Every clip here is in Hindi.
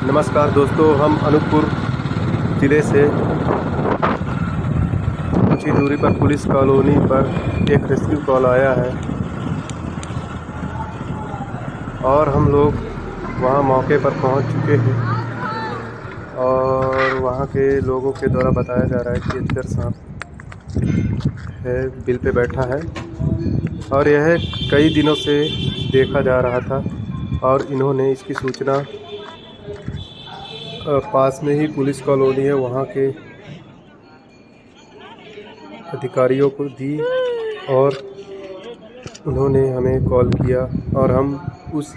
नमस्कार दोस्तों, हम अनूपपुर ज़िले से कुछ ही दूरी पर पुलिस कॉलोनी पर एक रेस्क्यू कॉल आया है और हम लोग वहां मौके पर पहुंच चुके हैं और वहां के लोगों के द्वारा बताया जा रहा है कि अजगर सांप है, बिल पे बैठा है और यह कई दिनों से देखा जा रहा था और इन्होंने इसकी सूचना पास में ही पुलिस कॉलोनी है वहाँ के अधिकारियों को दी और उन्होंने हमें कॉल किया और हम उस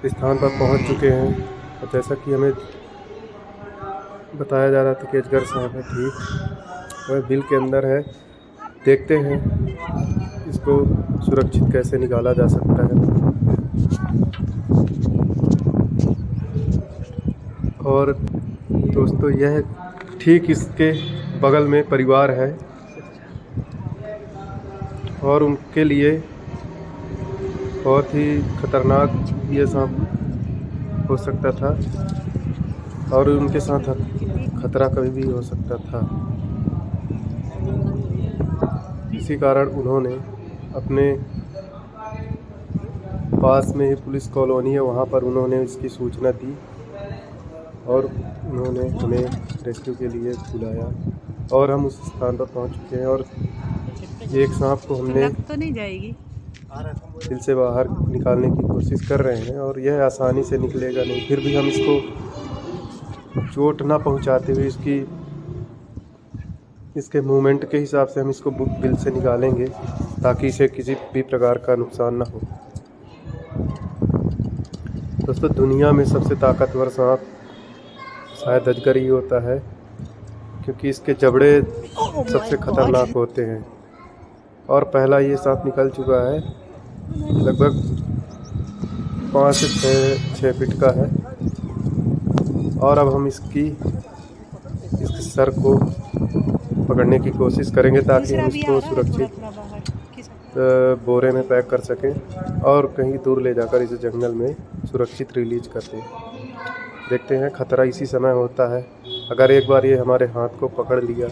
स्थान पर पहुंच चुके हैं। और जैसा कि हमें बताया जा रहा था कि अजगर सांप है, ठीक वह बिल के अंदर है। देखते हैं इसको सुरक्षित कैसे निकाला जा सकता है। और दोस्तों, यह ठीक इसके बगल में परिवार है और उनके लिए बहुत ही खतरनाक ये सांप हो सकता था और उनके साथ खतरा कभी भी हो सकता था। इसी कारण उन्होंने अपने पास में ही पुलिस कॉलोनी है वहाँ पर उन्होंने इसकी सूचना दी और उन्होंने हमें रेस्क्यू के लिए बुलाया और हम उस स्थान पर पहुँच चुके हैं। और एक सांप को हमने तो नहीं जाएगी दिल से बाहर निकालने की कोशिश कर रहे हैं और यह आसानी से निकलेगा नहीं। फिर भी हम इसको चोट ना पहुंचाते हुए इसके मूवमेंट के हिसाब से हम इसको बिल से निकालेंगे ताकि इसे किसी भी प्रकार का नुकसान ना हो। दोस्तों, दुनिया में सबसे ताकतवर सांप शायद अजगर ही होता है क्योंकि इसके जबड़े सबसे खतरनाक होते हैं। और पहला ये सांप निकल चुका है, लगभग 5 से 6 फीट का है और अब हम इसके सर को पकड़ने की कोशिश करेंगे ताकि हम इसको सुरक्षित बोरे में पैक कर सकें और कहीं दूर ले जाकर इसे जंगल में सुरक्षित रिलीज कर दें। देखते हैं, खतरा इसी समय होता है। अगर एक बार ये हमारे हाथ को पकड़ लिया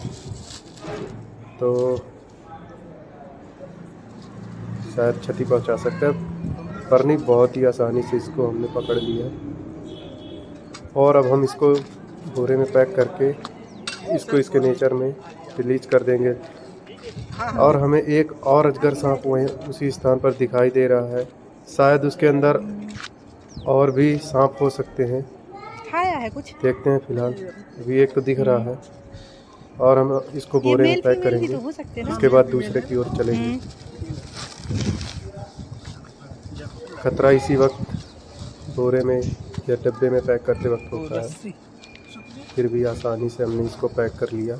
तो शायद क्षति पहुंचा सकता है, पर नहीं, बहुत ही आसानी से इसको हमने पकड़ लिया और अब हम इसको बोरे में पैक करके इसको इसके नेचर में रिलीज कर देंगे। और हमें एक और अजगर सांप वहीं उसी स्थान पर दिखाई दे रहा है, शायद उसके अंदर और भी सांप हो सकते हैं। खाया है कुछ, देखते हैं। फिलहाल अभी एक तो दिख रहा है और हम इसको बोरे में पैक करेंगे, उसके बाद दूसरे की ओर चलेंगे। खतरा इसी वक्त बोरे में या डब्बे में पैक करते वक्त होता है, फिर भी आसानी से हमने इसको पैक कर लिया।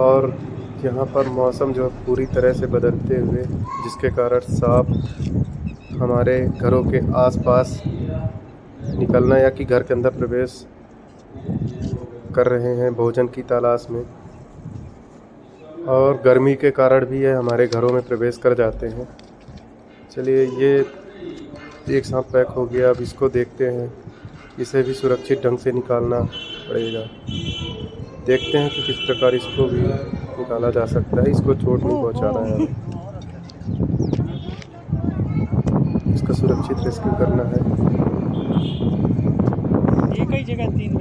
और यहाँ पर मौसम जो पूरी तरह से बदलते हुए, जिसके कारण सांप हमारे घरों के आसपास निकलना या कि घर के अंदर प्रवेश कर रहे हैं भोजन की तलाश में, और गर्मी के कारण भी ये हमारे घरों में प्रवेश कर जाते हैं। चलिए, ये एक सांप पैक हो गया, अब इसको देखते हैं, इसे भी सुरक्षित ढंग से निकालना पड़ेगा। देखते हैं कि किस प्रकार इसको भी निकाला जा सकता है। इसको चोट नहीं पहुंचाना है, इसका सुरक्षित रेस्क्यू करना है। एक ही जगह 3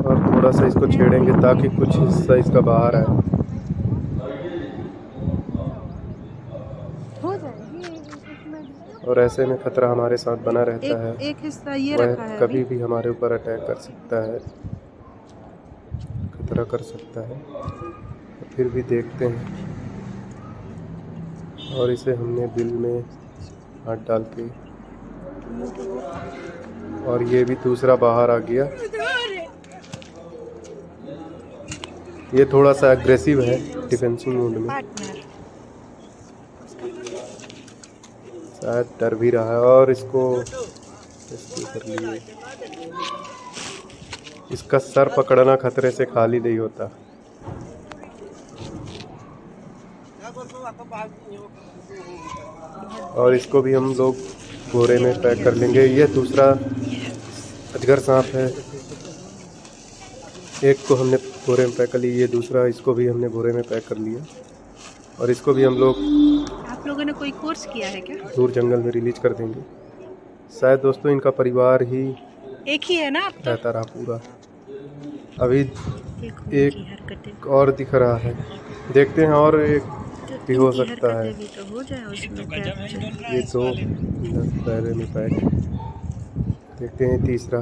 और थोड़ा सा इसको छेड़ेंगे ताकि कुछ हिस्सा इसका बाहर आए। हो जाएगी। और ऐसे में खतरा हमारे साथ बना रहता है। एक हिस्सा ये वह रखा है, कभी भी हमारे ऊपर अटैक कर सकता है, खतरा कर सकता है। फिर भी देखते हैं और इसे हमने बिल में हाथ डाल के, और ये भी दूसरा बाहर आ गया। ये थोड़ा सा एग्रेसिव है, डिफेंसिव मोड में, शायद डर भी रहा है और इसको रेस्क्यू कर लिए। इसका सर पकड़ना खतरे से खाली नहीं होता। और इसको भी हम लोग बोरे में पैक कर लेंगे। ये दूसरा अजगर सांप है, एक को हमने बोरे में पैक कर लिया, ये दूसरा, इसको भी हमने बोरे में पैक कर लिया। और इसको भी हम लोग आप लोगों ने कोई कोर्स किया है क्या? दूर जंगल में रिलीज कर देंगे। शायद दोस्तों इनका परिवार ही एक ही है ना अब तो? रहता रहा पूरा। अभी एक की हरकतें और दिख रहा है, देखते हैं और एक भी हो सकता है। भी तो हो जाए उसमें क्या कुछ है। ये दो बैरे में पैक, देखते हैं तीसरा।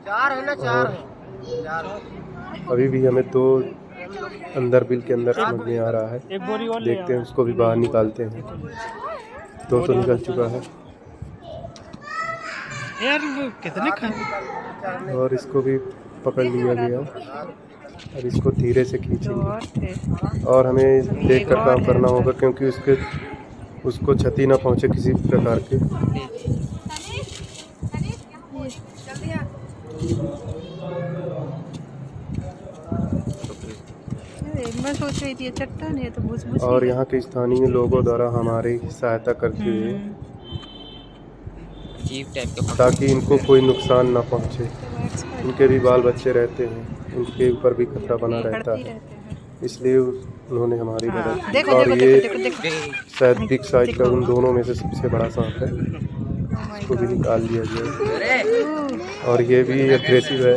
चार है ना, चार है। अभी भी हमें दो अंदर बिल के अंदर समझ में आ रहा है, एक बोरी और देखते हैं उसको भी बाहर निकालते हैं। दो तो निकल चुका है यार, वो कितने खाए? और इसको भी पकड़ लिया गया। अब इसको धीरे से खींचेंगे और थे। और हमें देख कर काम करना होगा, क्योंकि उसको क्षति ना पहुंचे किसी प्रकार के। मैं सोच रही थी ये चट्टान है तो भूस और यहाँ के स्थानीय लोगों द्वारा हमारी सहायता करते हुए, ताकि इनको कोई नुकसान ना पहुंचे। इनके भी बाल बच्चे रहते हैं, उनके ऊपर भी खतरा बना रहता है, इसलिए उन्होंने हमारी मदद की। और ये शायद बिग साइज का उन दोनों में से सबसे बड़ा सांप है, इसको भी निकाल लिया गया। और ये भी एग्रेसिव है,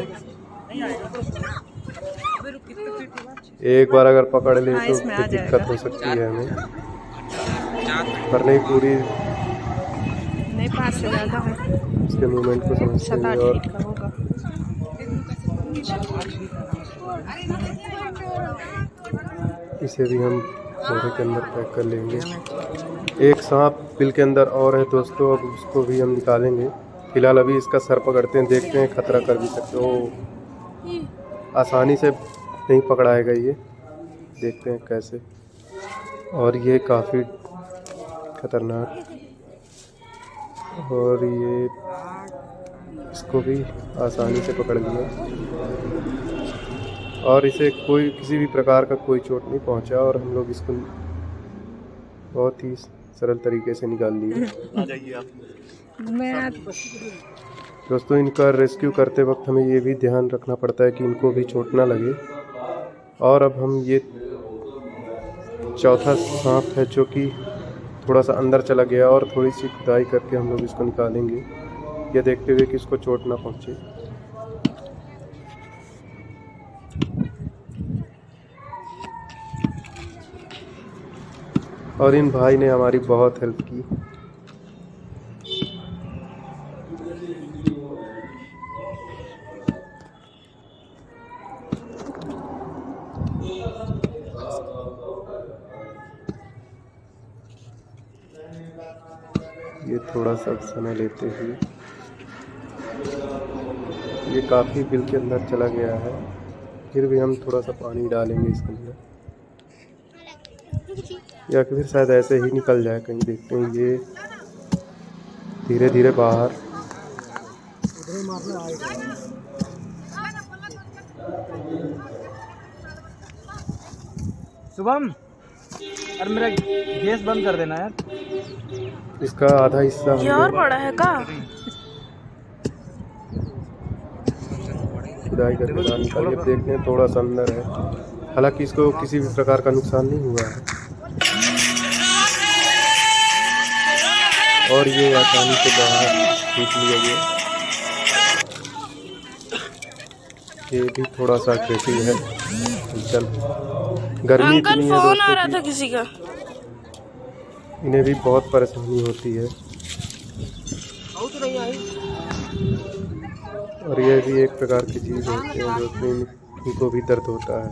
एक बार अगर पकड़ ले तो फिर दिक्कत हो सकती है हमें, पर नहीं पूरी नहीं 5 से ज़्यादा है, इसके मूवमेंट को समझते हैं। और इसे भी हम बोरे के अंदर पैक कर लेंगे। एक सांप बिल के अंदर और है दोस्तों, अब उसको भी हम निकालेंगे। फिलहाल अभी इसका सर पकड़ते हैं, देखते हैं खतरा कर भी सकते हो। आसानी से नहीं पकड़ाएगा ये, देखते हैं कैसे। और ये काफ़ी खतरनाक, और ये इसको भी आसानी से पकड़ लिया और इसे कोई किसी भी प्रकार का कोई चोट नहीं पहुंचा, और हम लोग इसको बहुत ही सरल तरीके से निकाल लिए। दोस्तों इनका रेस्क्यू करते वक्त हमें ये भी ध्यान रखना पड़ता है कि इनको भी चोट ना लगे। और अब हम ये चौथा सांप है जो कि थोड़ा सा अंदर चला गया, और थोड़ी सी खुदाई करके हम लोग इसको निकालेंगे, ये देखते हुए कि इसको चोट ना पहुंचे। और इन भाई ने हमारी बहुत हेल्प की। ये थोड़ा सा समय लेते हुए, ये काफ़ी बिल के अंदर चला गया है, फिर भी हम थोड़ा सा पानी डालेंगे इसके अंदर, या फिर शायद ऐसे ही निकल जाए कहीं। देखते हैं ये धीरे धीरे बाहर। शुभम, अरे मेरा गैस बंद कर देना यार। इसका आधा हिस्सा ये और बड़ा है का? खुदाई करके बाहर निकालिए। अब देखते हैं थोड़ा सा अंदर है, हालांकि इसको किसी भी प्रकार का नुकसान नहीं हुआ है, और ये आसानी से बाहर खींच लिया गया। ये भी थोड़ा सा अग्रेसिव है। चल, गर्मी इतनी है दोस्तों कि किसी का इन्हें भी बहुत परेशानी होती है, और ये भी एक प्रकार की चीज़ होती है जो कि इनको भी दर्द होता है।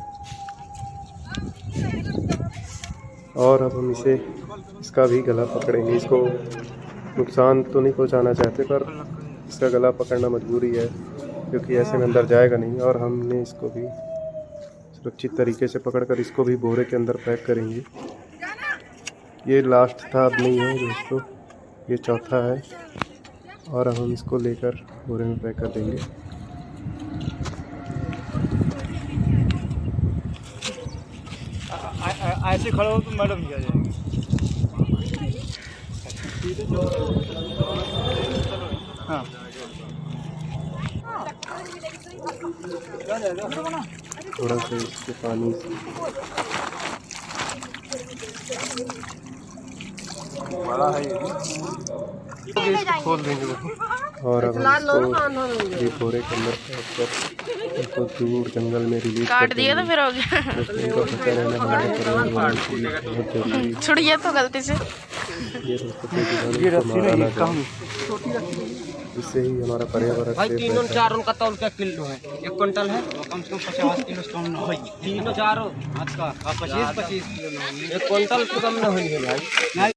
और अब हम इसका भी गला पकड़ेंगे। इसको नुकसान तो नहीं पहुंचाना चाहते, पर इसका गला पकड़ना मजबूरी है, क्योंकि ऐसे में अंदर जाएगा नहीं। और हमने इसको भी सुरक्षित तरीके से पकड़कर इसको भी बोरे के अंदर पैक करेंगे। ये लास्ट था, अब नहीं है दोस्तों, ये चौथा है। और अब हम इसको लेकर बोरे में पैक कर देंगे। ऐसे खड़े हो तो मैडम क्या जाएगी। हाँ थोड़ा सा इसके पानी से बड़ा है ये। इसको खोल देंगे और अब हम इसको ये बोरे के अंदर पैक कर इसको दूर जंगल में रिलीज कर काट दिया तो देंगे। फिर हो गया। दोस्तों, इनका बचा रहना हमारे पर्यावरण के लिए बहुत जरूरी है। छुड़िए तो गलती से। ये दोस्तों कोई जीवाणु को मारा ना जाए, इससे ही हमारा पर्यावरण भाई सेफ तीनों रहता है। चारों का तौल क्या किलो है? 1 क्विंटल है वो कम से कम 50 किलो से कम ना हो। तीनों चारों आज का 25 किलो ना 1 क्विंटल से कम ना हो भाई।